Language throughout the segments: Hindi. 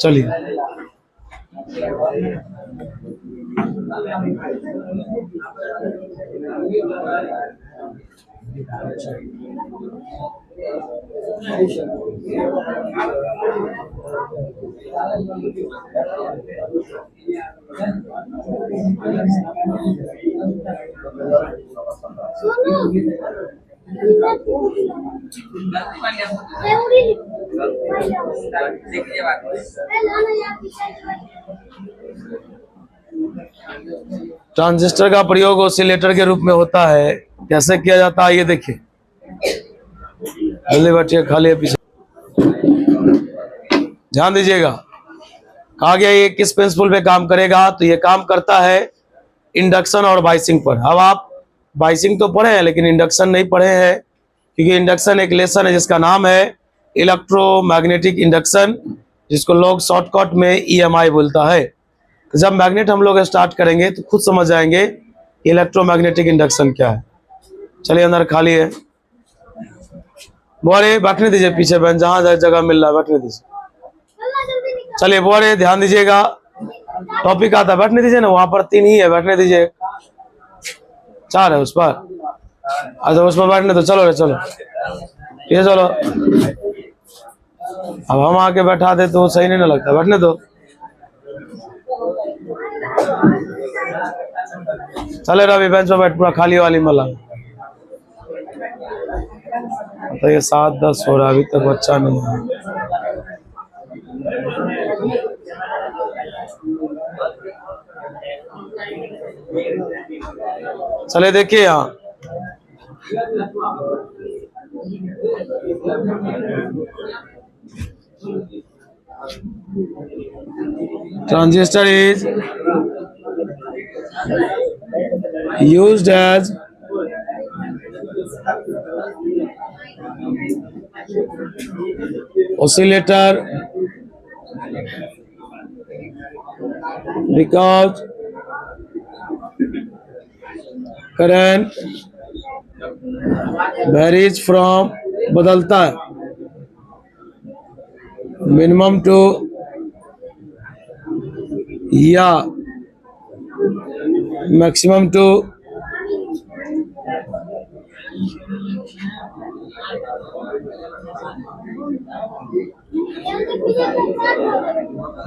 चलिए ट्रांजिस्टर का प्रयोग ऑसिलेटर के रूप में होता है। कैसे किया जाता है ये देखिए। जल्दी बैठिए, खाली पीछे ध्यान दीजिएगा। कहा गया ये किस प्रिंसिपल पे काम करेगा, तो ये काम करता है इंडक्शन और बाइसिंग पर। अब आप बाइसिंग तो पढ़े हैं लेकिन इंडक्शन नहीं पढ़े हैं, क्योंकि इंडक्शन एक लेसन है जिसका नाम है इलेक्ट्रोमैग्नेटिक इंडक्शन, जिसको लोग शॉर्टकट में EMI बोलता है। तो जब मैग्नेट हम लोग स्टार्ट करेंगे तो खुद समझ जाएंगे इलेक्ट्रोमैग्नेटिक इंडक्शन क्या है। चलिए अंदर खाली है, बोरे बैठने दीजिए, पीछे बहन जहां जगह मिल रहा है बैठने दीजिए। चलिए बोरे ध्यान दीजिएगा, टॉपिक आता है, बैठने दीजिए ना, वहां पर 3 ही है, बैठने दीजिए। 4 है उस पर, अच्छा उस पर बैठने तो चलो रे चलो ये चलो। अब हम आके बैठा दे तो सही नहीं ना लगता, बैठने दो। चले रवि बेंच पर बैठ, पूरा खाली वाली मला। तो ये 7:10 हो रहा है, अभी तक बच्चा नहीं है। चले देखिए यहाँ, transistor is used as oscillator because current varies from, बदलता है, मिनिमम टू या मैक्सिमम टू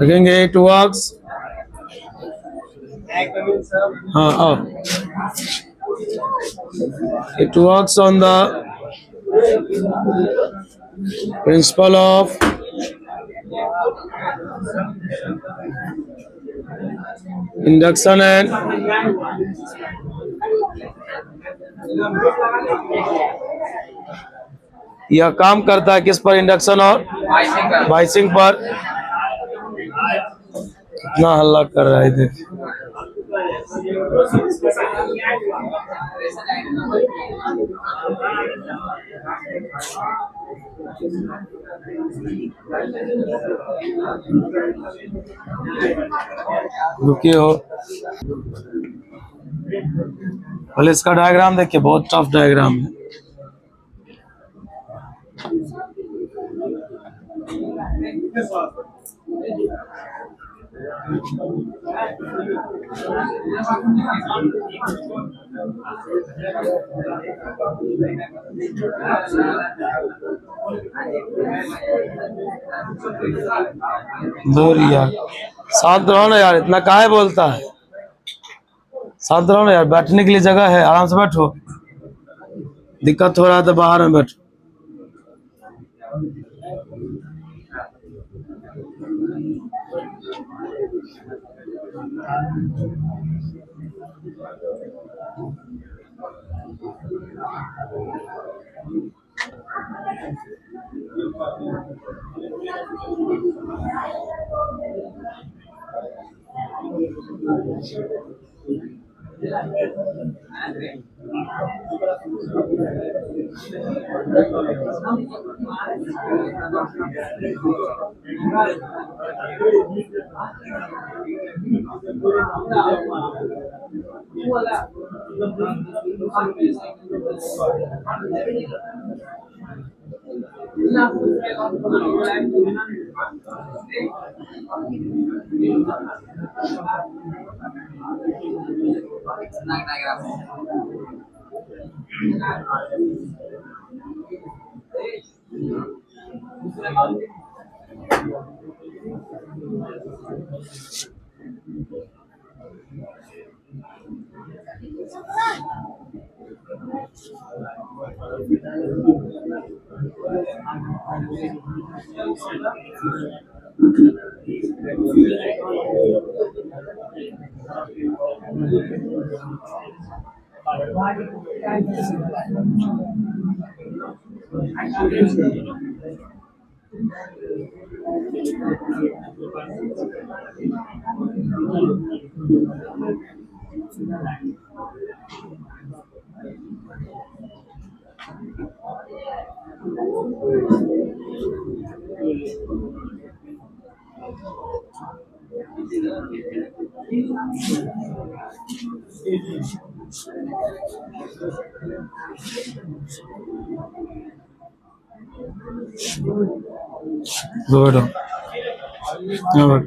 देखेंगे। इट वर्क्स, हाँ it works on the principle of induction and यह काम करता है किस पर, इंडक्शन और बाइसिंग पर। कितना हल्ला कर रहा है देखिए। रुकिए हो, पहले इसका डायग्राम देखिए, बहुत टफ डायग्राम है। दूर यार, शांत रहो ना यार, इतना काहे बोलता है। शांत रहो ना यार, बैठने के लिए जगह है, आराम से बैठो। दिक्कत हो रहा है तो बाहर में बैठो। Good. Good.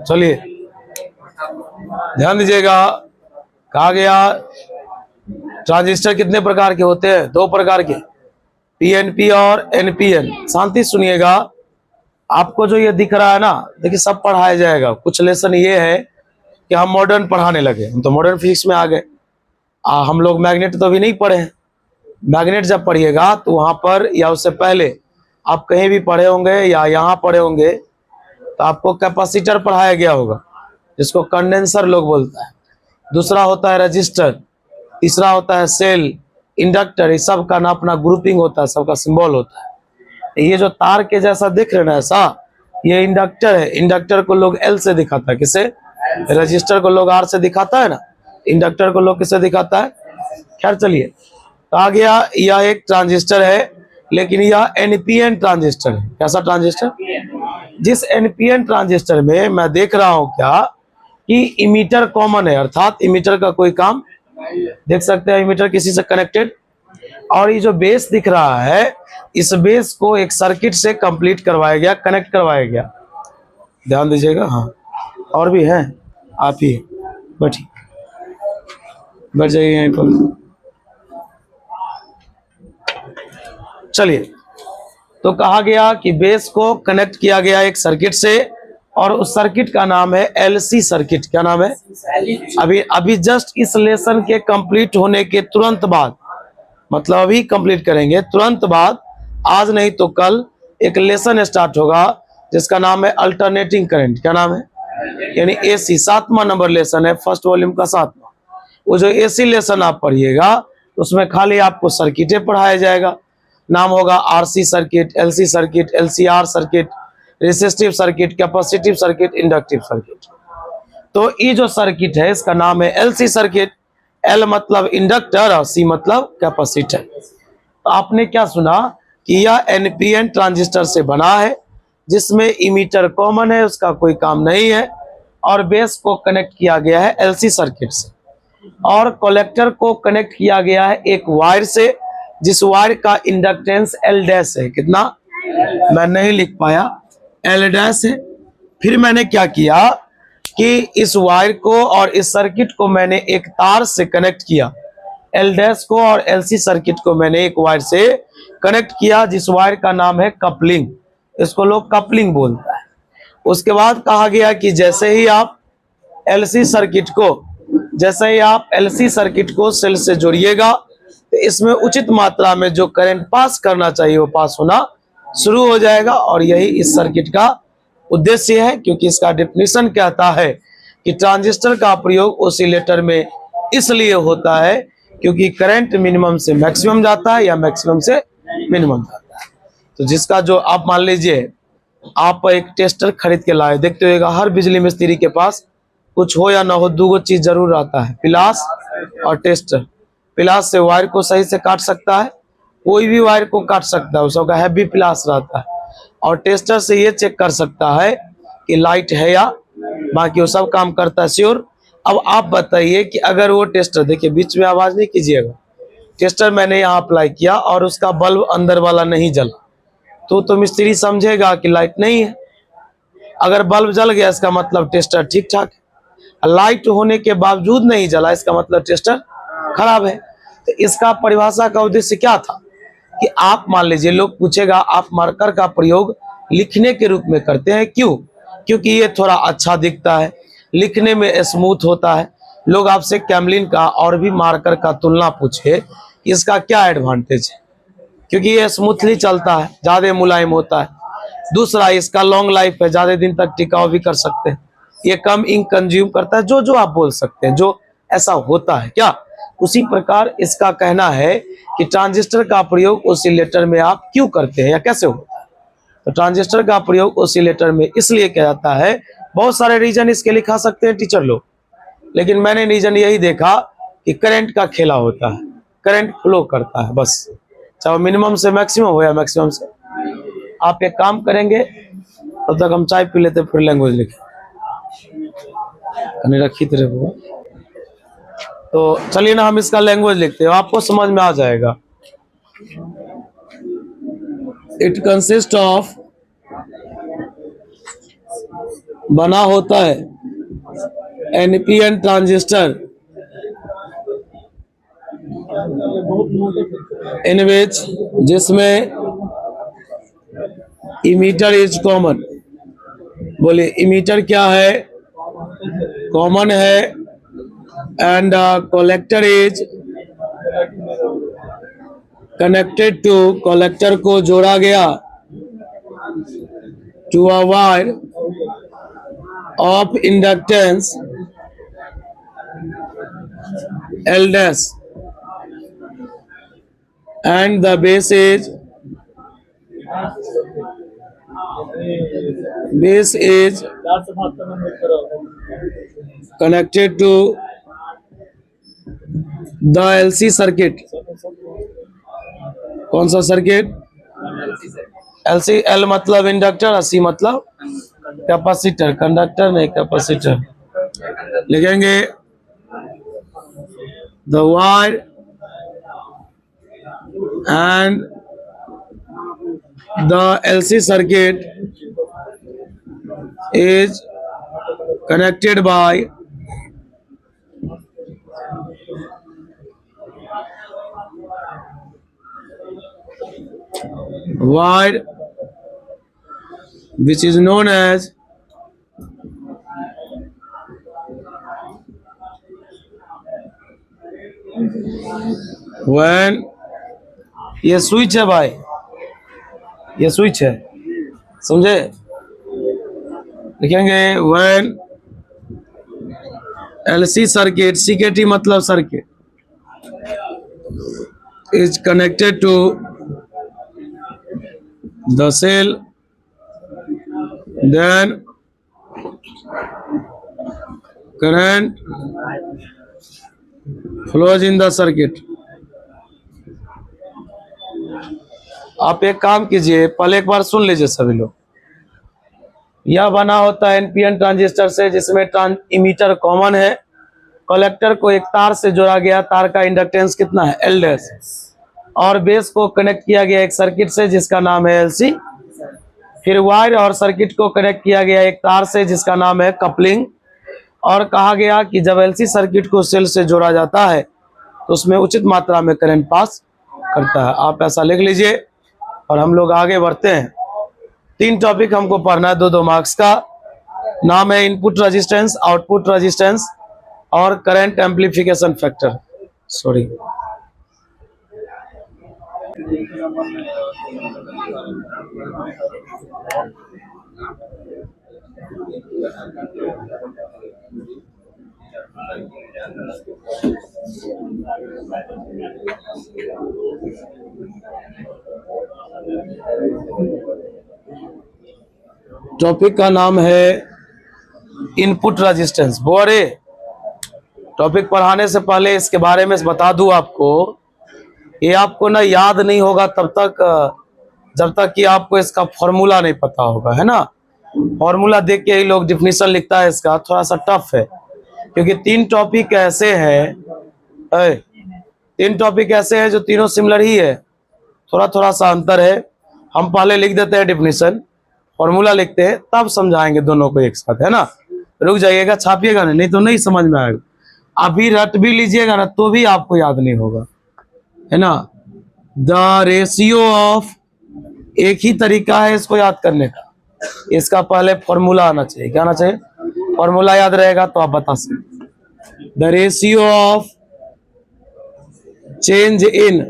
चलिए ध्यान दीजिएगा। कहा गया ट्रांजिस्टर कितने प्रकार के होते हैं? दो प्रकार के, पीएनपी और एनपीएन। शांति सुनिएगा। आपको जो ये दिख रहा है ना, देखिए सब पढ़ाया जाएगा। कुछ लेसन ये है कि हम मॉडर्न पढ़ाने लगे, हम तो मॉडर्न फिजिक्स में आ गए। हम लोग मैग्नेट तो अभी नहीं पढ़े हैं। मैग्नेट जब पढ़िएगा तो वहां पर या उससे पहले आप कहीं भी पढ़े होंगे या यहाँ पढ़े होंगे तो आपको कैपेसिटर पढ़ाया गया होगा, जिसको कंडेंसर लोग बोलता है। दूसरा होता है रजिस्टर, तीसरा होता है सेल, इंडक्टर। इस सब का ना अपना ग्रुपिंग होता है, सबका सिंबल होता है। ये जो तार के जैसा दिख रहे ना ऐसा, ये इंडक्टर है। इंडक्टर को लोग एल से दिखाता है, किसे? रजिस्टर को लोग आर से दिखाता है ना, इंडक्टर को लोग किसे दिखाता है? खैर चलिए, तो आ गया यह एक ट्रांजिस्टर है, लेकिन यह एनपीएन ट्रांजिस्टर है। कैसा ट्रांजिस्टर? जिस एनपीएन ट्रांजिस्टर में मैं देख रहा हूं क्या कि इमीटर कॉमन है, अर्थात इमीटर का कोई काम, देख सकते हैं इमीटर किसी से कनेक्टेड। और ये जो बेस दिख रहा है, इस बेस को एक सर्किट से कंप्लीट करवाया गया, कनेक्ट करवाया गया। ध्यान दीजिएगा। हाँ, और भी है, आप ही बैठिए, बैठ जाइए यहीं पर। चलिए, तो कहा गया कि बेस को कनेक्ट किया गया एक सर्किट से, और उस सर्किट का नाम है एलसी सर्किट। क्या नाम है? अभी जस्ट इस लेसन के कंप्लीट होने के तुरंत बाद, मतलब अभी कंप्लीट करेंगे तुरंत बाद, आज नहीं तो कल एक लेसन स्टार्ट होगा जिसका नाम है अल्टरनेटिंग करंट। क्या नाम है? यानी एसी, 7वां नंबर लेसन है, फर्स्ट वॉल्यूम का 7वां। वो जो एसी लेसन आप पढ़िएगा उसमें खाली आपको सर्किटें पढ़ाया जाएगा। नाम होगा RC circuit, LC circuit, LCR circuit, resistive circuit, capacitive circuit, inductive circuit. तो ये जो सर्किट है इसका नाम है एलसी सर्किट। एल मतलब इंडक्टर और सी मतलब कैपेसिटर। तो आपने क्या सुना कि यह एनपीएन ट्रांजिस्टर से बना है, जिसमें इमीटर कॉमन है, उसका कोई काम नहीं है, और बेस को कनेक्ट किया गया है एलसी सर्किट से, और कलेक्टर को कनेक्ट किया गया है एक वायर से, जिस वायर का इंडक्टेंस एल डैश है। कितना? मैं नहीं लिख पाया, एल डैश है। फिर मैंने क्या किया कि इस वायर को और इस सर्किट को मैंने एक तार से कनेक्ट किया। एल डैश को और एलसी सर्किट को मैंने एक वायर से कनेक्ट किया, जिस वायर का नाम है कपलिंग। इसको लोग कपलिंग बोलता है। उसके बाद कहा गया कि जैसे ही आप एलसी सर्किट को सेल से जोड़िएगा तो इसमें उचित मात्रा में जो करंट पास करना चाहिए वो पास होना शुरू हो जाएगा। और यही इस सर्किट का उद्देश्य है, क्योंकि इसका डेफिनेशन कहता है कि ट्रांजिस्टर का प्रयोग ऑसिलेटर में इसलिए होता है क्योंकि करंट मिनिमम से मैक्सिमम जाता है या मैक्सिमम से मिनिमम जाता है। तो जिसका जो आप मान लीजिए आप एक टेस्टर खरीद के लाए, देखते होगा हर बिजली मिस्त्री के पास कुछ हो या ना हो दो चीज जरूर आता है, पिलास और टेस्टर। पिलास से वायर को सही से काट सकता है, कोई भी वायर को काट सकता है, उसका हैवी पिलास रहता है। और टेस्टर से ये चेक कर सकता है कि लाइट है या, बाकी वो सब काम करता है श्योर। अब आप बताइए कि अगर वो टेस्टर, देखिए बीच में आवाज नहीं कीजिएगा, टेस्टर मैंने यहाँ अप्लाई किया और उसका बल्ब अंदर वाला नहीं जला तो मिस्त्री समझेगा कि लाइट नहीं है। अगर बल्ब जल गया इसका मतलब टेस्टर ठीक ठाक है, लाइट होने के बावजूद नहीं जला इसका मतलब टेस्टर खराब है। तो इसका परिभाषा का उद्देश्य क्या था कि आप मान लीजिए, लोग पूछेगा आप मार्कर का प्रयोग लिखने के रूप में करते हैं क्यों? क्योंकि ये थोड़ा अच्छा दिखता है, लिखने में स्मूथ होता है। लोग आपसे कैमलिन का और भी मार्कर का तुलना पूछे इसका क्या एडवांटेज है, क्योंकि ये स्मूथली चलता है, ज्यादा मुलायम होता है। दूसरा इसका लॉन्ग लाइफ है, ज्यादा दिन तक टिकाऊ भी कर सकते हैं। ये कम इंक कंज्यूम करता है, जो आप बोल सकते हैं, जो ऐसा होता है क्या। उसी प्रकार इसका कहना है कि ट्रांजिस्टर का प्रयोग ऑसिलेटर में आप क्यों करते हैं या कैसे होता है। तो ट्रांजिस्टर का प्रयोग ऑसिलेटर में इसलिए किया जाता है, बहुत सारे रीजन इसके लिखा सकते हैं टीचर लोग, लेकिन मैंने रीजन यही देखा कि करंट का खेला होता है, करंट फ्लो करता है बस, चाहे मिनिमम से मैक्सिमम हो या मैक्सिमम से। आप एक काम करेंगे, तब तक हम चाय पी लेते फिर लैंग्वेज लिखे रखी तरह। तो चलिए ना हम इसका लैंग्वेज लिखते हैं, आपको समझ में आ जाएगा। इट कंसिस्ट ऑफ, बना होता है एनपीएन ट्रांजिस्टर इन विच, जिसमें इमीटर इज कॉमन। बोले इमीटर क्या है? कॉमन है। And collector is connected to, collector को जोड़ा गया to a wire of inductance L dash, and the base is connected to the LC circuit. कौन सा सर्किट? LC, L मतलब इंडक्टर और C मतलब कैपेसिटर, कंडक्टर नहीं कैपेसिटर। लिखेंगे the wire and the LC circuit is connected by wire which is known as when, ये स्विच है भाई, ये स्विच है, समझे? लिखेंगे when LC सर्किट, CKT मतलब circuit, is connected to the cell, then current flows in the circuit। आप एक काम कीजिए, पहले एक बार सुन लीजिए सभी लोग। यह बना होता है एनपीएन ट्रांजिस्टर से, जिसमें इमीटर कॉमन है, कलेक्टर को एक तार से जोड़ा गया, तार का इंडक्टेंस कितना है? L डैश, और बेस को कनेक्ट किया गया एक सर्किट से जिसका नाम है LC। फिर वायर और सर्किट को कनेक्ट किया गया एक तार से जिसका नाम है कपलिंग। और कहा गया कि जब LC सर्किट को सेल से जोड़ा जाता है तो उसमें उचित मात्रा में करंट पास करता है। आप ऐसा लिख लीजिए और हम लोग आगे बढ़ते हैं। 3 टॉपिक हमको पढ़ना है, 2-2 मार्क्स का। नाम है इनपुट रेजिस्टेंस, आउटपुट रेजिस्टेंस और current amplification factor. Sorry, topic का नाम है इनपुट रेजिस्टेंस। बोरे टॉपिक पढ़ाने से पहले इसके बारे में बता दूं आपको, ये आपको ना याद नहीं होगा तब तक जब तक कि आपको इसका फॉर्मूला नहीं पता होगा, है ना। फॉर्मूला देख के ही लोग डिफिनीशन लिखता है, इसका थोड़ा सा टफ है क्योंकि तीन टॉपिक ऐसे हैं जो तीनों सिमिलर ही है, थोड़ा थोड़ा सा अंतर है। हम पहले लिख देते हैं डिफिनीशन, फॉर्मूला लिखते हैं, तब समझाएंगे दोनों को एक साथ, है ना। रुक जाइएगा, छापिएगा नहीं तो नहीं समझ में आएगा। अभी रट भी लीजिएगा ना तो भी आपको याद नहीं होगा, है ना। द रेशियो ऑफ, एक ही तरीका है इसको याद करने का, इसका पहले फॉर्मूला आना चाहिए। क्या आना चाहिए? फॉर्मूला याद रहेगा तो आप बता सकते। The ratio of change in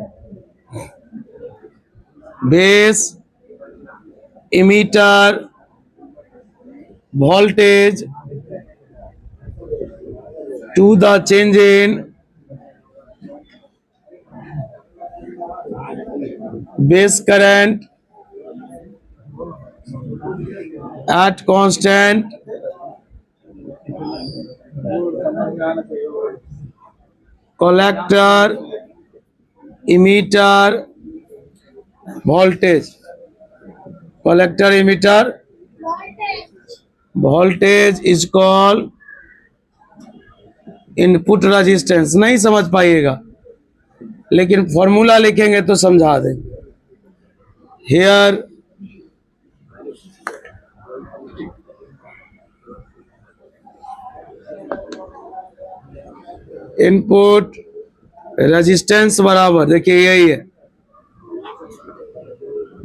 base emitter voltage to the change in base current at constant collector emitter voltage, collector emitter voltage is called input resistance. नहीं समझ पाइएगा लेकिन फॉर्मूला लिखेंगे तो समझा देंगे। हियर इनपुट रेजिस्टेंस बराबर, देखिए यही है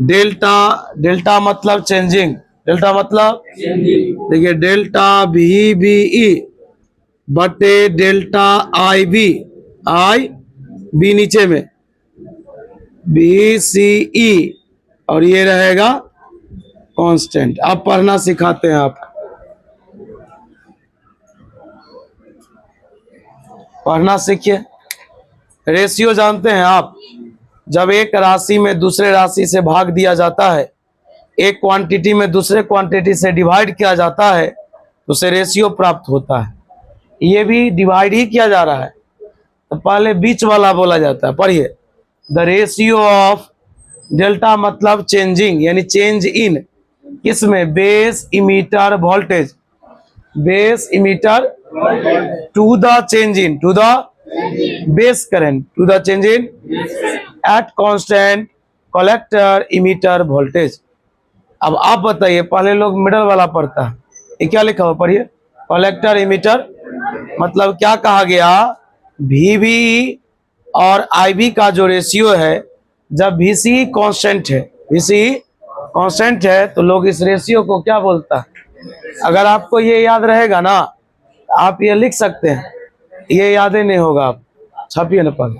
डेल्टा। डेल्टा मतलब चेंजिंग, डेल्टा मतलब देखिए डेल्टा वी बी ई बटे डेल्टा आई बी नीचे में बी सी ई और ये रहेगा कांस्टेंट। अब पढ़ना सिखाते हैं आप, पढ़ना सीखिए। रेशियो जानते हैं आप, जब एक राशि में दूसरे राशि से भाग दिया जाता है, एक क्वांटिटी में दूसरे क्वांटिटी से डिवाइड किया जाता है तो उसे रेशियो प्राप्त होता है। ये भी डिवाइड ही किया जा रहा है तो पहले बीच वाला बोला जाता है। पढ़िए, द रेशियो ऑफ, डेल्टा मतलब चेंजिंग यानी चेंज इन, किसमें? Base emitter voltage, base emitter to the change in, to the base current, to the change in at constant collector emitter voltage. अब आप बताइए, पहले लोग मिडल वाला पढ़ता है, ये क्या लिखा हुआ? पढ़िए, कलेक्टर इमीटर मतलब क्या कहा गया? वीवी और आईवी का जो रेशियो है, जब वीसी कांस्टेंट है, वीसी कांस्टेंट है तो लोग इस रेशियो को क्या बोलता है? अगर आपको ये याद रहेगा ना आप ये लिख सकते हैं, ये याद ही नहीं होगा आप छापिए ना, पहले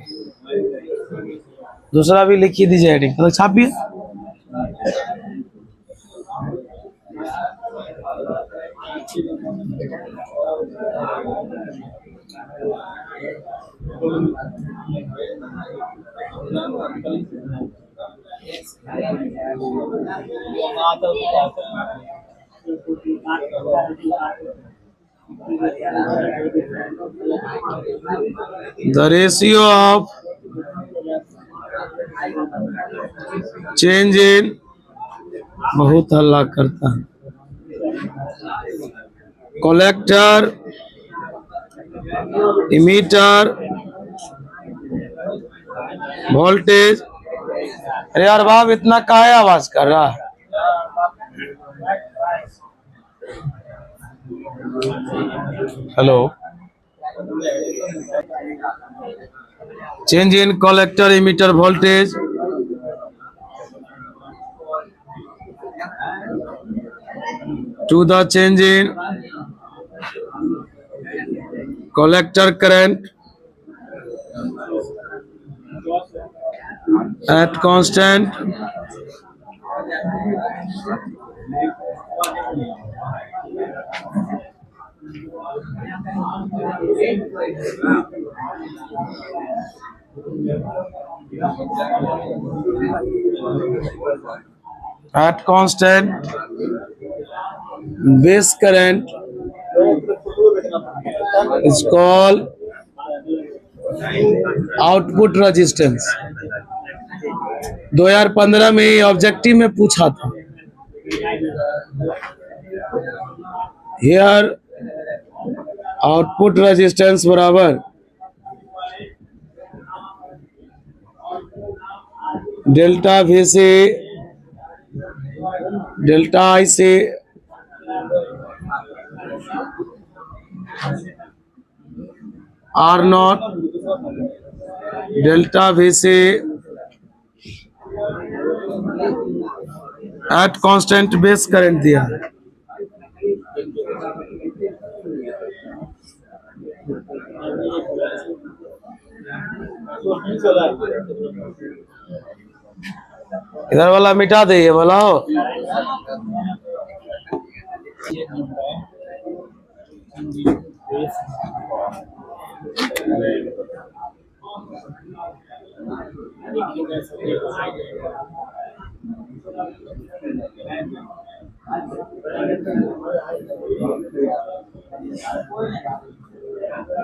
दूसरा भी लिख ही दीजिए हेडिंग, तो छापिए। The ratio of change in, बहुत हल्ला करता है, कलेक्टर इमीटर वोल्टेज। अरे यार बाप, इतना काहे आवाज कर रहा है? Hello, change in collector emitter voltage to the change in collector current at constant base current is called output resistance. 2015 में ये ऑब्जेक्टिव में पूछा था। हियर आउटपुट रेजिस्टेंस बराबर डेल्टा वी से डेल्टा आई से आर नॉट डेल्टा वी से एट कांस्टेंट बेस करंट दिया है। इधर वाला मिटा दे, ये वाला हो।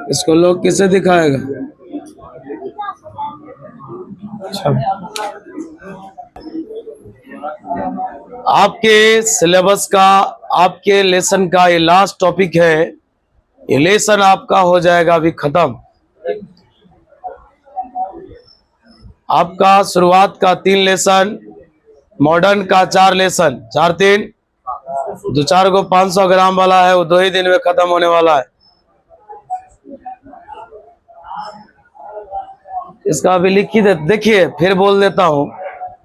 इसको लोग किसे दिखाएगा? अच्छा, आपके सिलेबस का, आपके लेसन का ये लास्ट टॉपिक है। ये लेसन आपका हो जाएगा अभी खत्म। आपका शुरुआत का 3 लेसन, मॉडर्न का 4 लेसन, 4 3 दो 4 को 500 ग्राम वाला है, वो 2 ही दिन में खत्म होने वाला है। इसका अभी लिखी देखिए, फिर बोल देता हूं।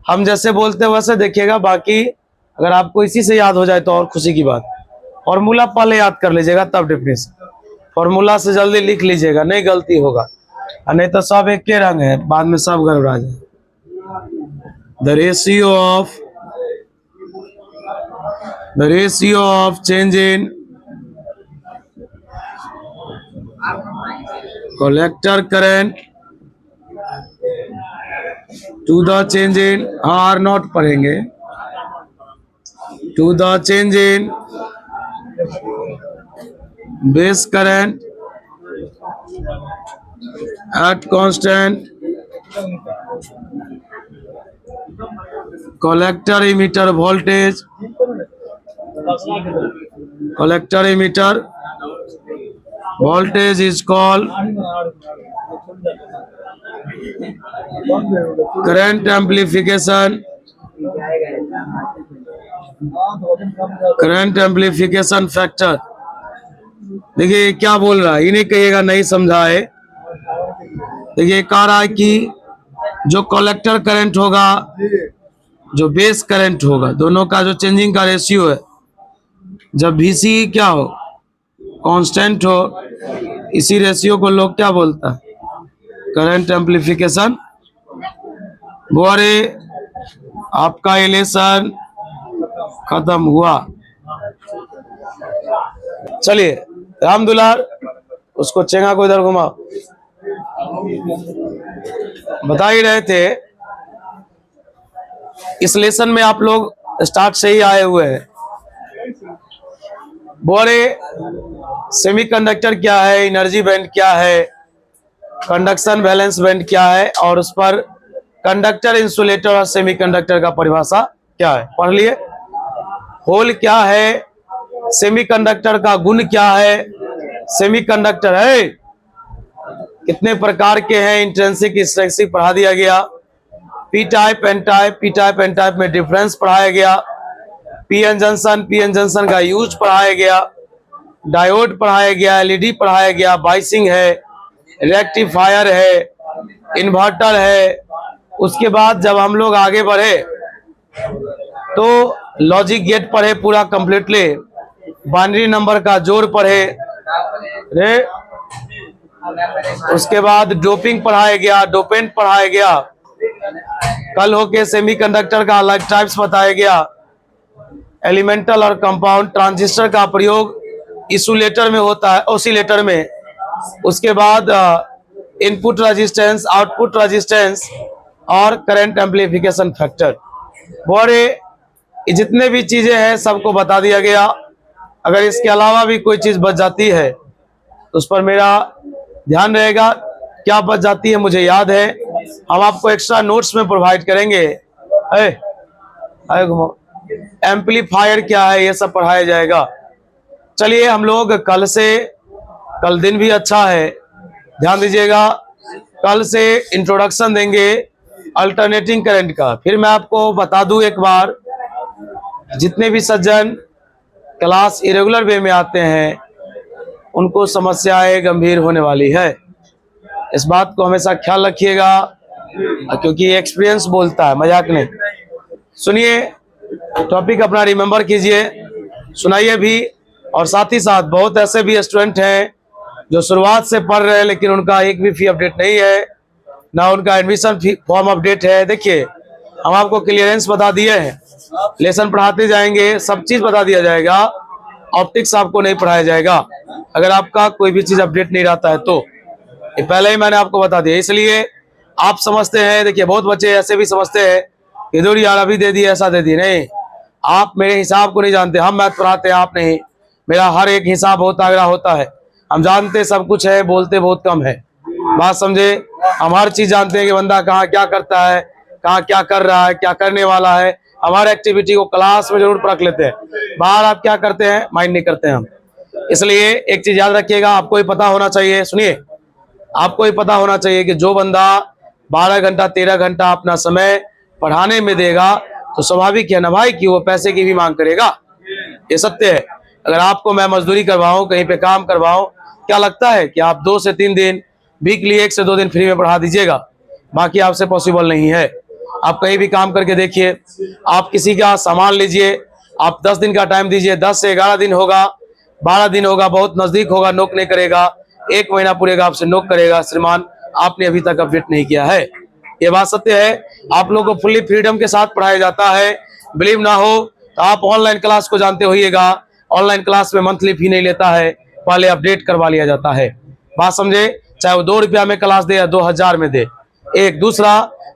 हम जैसे बोलते हैं वैसे देखिएगा, बाकी अगर आपको इसी से याद हो जाए तो और खुशी की बात। फॉर्मूला पहले याद कर लीजिएगा, तब डेफिनेशन। फॉर्मूला से जल्दी लिख लीजिएगा, नहीं गलती होगा, और नहीं तो सब एक के रंग है, बाद में सब गड़बड़ा जाए। The ratio of change in collector current to the change in, are not पढ़ेंगे, to the change in base current at constant collector emitter voltage, collector emitter voltage is called current amplification, current amplification factor। देखिए क्या बोल रहा है, इन्हें कहिएगा नहीं समझा है। देखिए कह रहा है कि जो कलेक्टर करंट होगा, जो बेस करंट होगा, दोनों का जो चेंजिंग का रेशियो है, जब VC क्या हो, कांस्टेंट हो, इसी रेशियो को लोग क्या बोलता है, करंट एम्प्लीफिकेशन। बोरे आपका इलेक्शन खत्म हुआ। चलिए राम दुलार, उसको चेंगा को इधर घुमाओ। बता ही रहे थे, इस लेसन में आप लोग स्टार्ट से ही आए हुए हैं। बोले सेमीकंडक्टर क्या है, एनर्जी बैंड क्या है, कंडक्शन बैलेंस बैंड क्या है, और उस पर कंडक्टर, इंसुलेटर और सेमीकंडक्टर का परिभाषा क्या है, पढ़ लिए। होल क्या है, सेमीकंडक्टर का गुण क्या है, सेमीकंडक्टर है कितने प्रकार के हैं, इंट्रिंसिक एक्सट्रिंसिक पढ़ा दिया गया। P type N type, P type N type में डिफरेंस पढ़ाया गया। पीएन जंक्शन का यूज पढ़ाया गया। डायोड पढ़ाया गया, एलईडी पढ़ाया गया, बाइसिंग है, रेक्टिफायर है, इन्वर्टर है। उसके बाद जब हम लोग आगे बढ़े तो लॉजिक गेट पढ़े पूरा कंप्लीटली। बाइनरी नंबर का जोड़ पढ़े रे, उसके बाद डोपिंग पढ़ाया गया, डोपेंट पढ़ाया गया, कल होके सेमीकंडक्टर का अलग टाइप्स बताया गया, एलिमेंटल और कंपाउंड ट्रांजिस्टर का प्रयोग इंसुलेटर में होता है, ऑसिलेटर में। उसके बाद इनपुट रेजिस्टेंस, आउटपुट रेजिस्टेंस और करंट एम्प्लीफिकेशन फैक्टर। बड़े जितने भी चीजें हैं सबको बता दिया गया। अगर इसके अलावा भी कोई चीज बच जाती है तो उस पर मेरा ध्यान रहेगा। क्या बच जाती है मुझे याद है, हम आपको एक्स्ट्रा नोट्स में प्रोवाइड करेंगे। एम्पलीफायर क्या है ये सब पढ़ाया जाएगा। चलिए हम लोग कल दिन भी अच्छा है, ध्यान दीजिएगा। कल से इंट्रोडक्शन देंगे अल्टरनेटिंग करंट का। फिर मैं आपको बता दूं एक बार, जितने भी सज्जन क्लास इरेगुलर वे में आते हैं उनको समस्याएं गंभीर होने वाली है। इस बात को हमेशा ख्याल रखिएगा, क्योंकि एक्सपीरियंस बोलता है, मजाक नहीं। सुनिए, टॉपिक अपना रिमेंबर कीजिए, सुनाइए भी। और साथ ही साथ बहुत ऐसे भी स्टूडेंट हैं जो शुरुआत से पढ़ रहे हैं लेकिन उनका एक भी फी अपडेट नहीं है, ना उनका एडमिशन फॉर्म अपडेट है। देखिए, हम आपको क्लियरेंस बता दिए हैं, लेसन पढ़ाते जाएंगे, सब चीज बता दिया जाएगा। ऑप्टिक्स आपको नहीं पढ़ाया जाएगा अगर आपका कोई भी चीज अपडेट नहीं रहता है तो। ये पहले ही मैंने आपको बता दिया, इसलिए आप समझते हैं। देखिए, बहुत बच्चे ऐसे भी समझते हैं इधर यार अभी दे दिए, ऐसा दे दिए। नहीं, आप मेरे हिसाब को नहीं जानते। हम मैथ पढ़ाते हैं, आप नहीं। मेरा हर एक हिसाब बहुत तगड़ा होता है। हम जानते सब कुछ है, बोलते बहुत कम है। बात समझे? हम हर चीज जानते हैं कि बंदा कहाँ क्या करता है, कहाँ क्या कर रहा है, क्या करने वाला है। हमारे एक्टिविटी को क्लास में जरूर परख लेते हैं, बाहर आप क्या करते हैं माइंड नहीं करते हैं हम। इसलिए एक चीज याद रखिएगा, आपको ही पता होना चाहिए। सुनिए, आपको ही पता होना चाहिए कि जो बंदा 12 घंटा 13 घंटा अपना समय पढ़ाने में देगा तो स्वाभाविक है ना भाई कि वो पैसे की भी मांग करेगा। ये सत्य है। अगर आपको मैं मजदूरी करवाऊं, कहीं पे काम करवाऊं, क्या लगता है कि आप 2 से 3 दिन वीकली 1 से 2 दिन फ्री में पढ़ा दीजिएगा? बाकी आपसे पॉसिबल नहीं है। आप कहीं भी काम करके देखिए, आप किसी का सामान लीजिए, आप 10 दिन का टाइम दीजिए, 10 से 11 दिन होगा, 12 दिन होगा, बहुत नजदीक होगा, नोक नहीं करेगा। 1 महीना पूरेगा, आपसे नोक करेगा, श्रीमान आपने अभी तक अपडेट नहीं किया है। ये बात सत्य है। आप लोगों को फुल्ली फ्रीडम के साथ पढ़ाया जाता है। बिलीव ना हो तो आप ऑनलाइन क्लास को जानते होइएगा। ऑनलाइन क्लास में मंथली फी नहीं लेता है, पहले अपडेट करवा लिया जाता है। बात समझे? चाहे वो 2 रुपया में क्लास दे या 2000 में दे। एक दूसरा,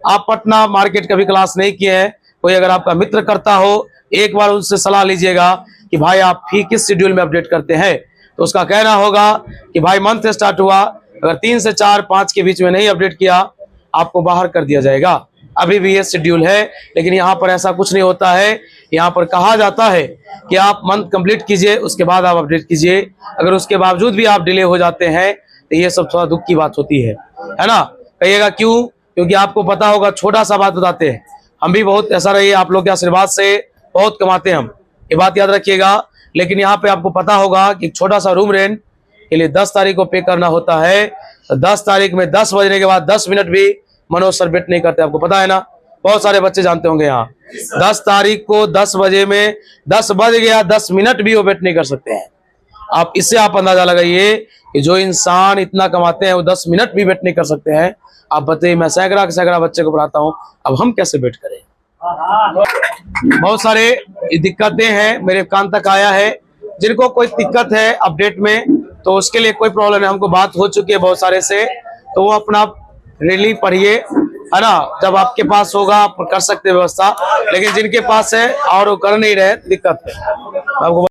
आप पटना मार्केट कभी क्लास नहीं किए हैं, कोई अगर आपका मित्र करता हो, एक बार उनसे सलाह लीजिएगा कि भाई आप फी किस शेड्यूल में अपडेट करते हैं। तो उसका कहना होगा कि भाई मंथ स्टार्ट हुआ, अगर 3 से 4 5 के बीच में नहीं अपडेट किया आपको बाहर कर दिया जाएगा। अभी भी ये शेड्यूल है, लेकिन यहाँ पर ऐसा कुछ नहीं होता है। यहाँ पर कहा जाता है कि आप मंथ कंप्लीट कीजिए, उसके बाद आप अपडेट कीजिए। अगर उसके बावजूद भी आप डिले हो जाते हैं तो ये सब थोड़ा दुख की बात होती है ना। कहिएगा क्यों? क्योंकि आपको पता होगा, छोटा सा बात बताते हैं, हम भी बहुत ऐसा रही, आप लोग के आशीर्वाद से बहुत कमाते हैं हम, ये बात याद रखिएगा। लेकिन यहाँ पे आपको पता होगा कि छोटा सा रूम रेंट के लिए 10 तारीख को पे करना होता है। तो 10 तारीख में 10 बजने के बाद 10 मिनट भी मनोज सर वेट नहीं करते, आपको पता है ना। बहुत सारे बच्चे जानते होंगे यहाँ 10 तारीख को 10 बजे में 10 बज गया 10 मिनट भी वो वेट नहीं कर सकते हैं। आप इससे आप अंदाजा लगाइए कि जो इंसान इतना कमाते हैं वो 10 मिनट भी वेट नहीं कर सकते हैं। आप बताइए, मैं सैकड़ा बच्चे को पढ़ाता हूँ, अब हम कैसे वेट करें? बहुत सारे दिक्कतें हैं, मेरे कान तक आया है। जिनको कोई दिक्कत है अपडेट में तो उसके लिए कोई प्रॉब्लम है, हमको बात हो चुकी है बहुत सारे से, तो वो अपना रिली पढ़िए, है ना। जब आपके पास होगा आप कर सकते व्यवस्था, लेकिन जिनके पास है और वो कर नहीं रहे दिक्कत है। आपको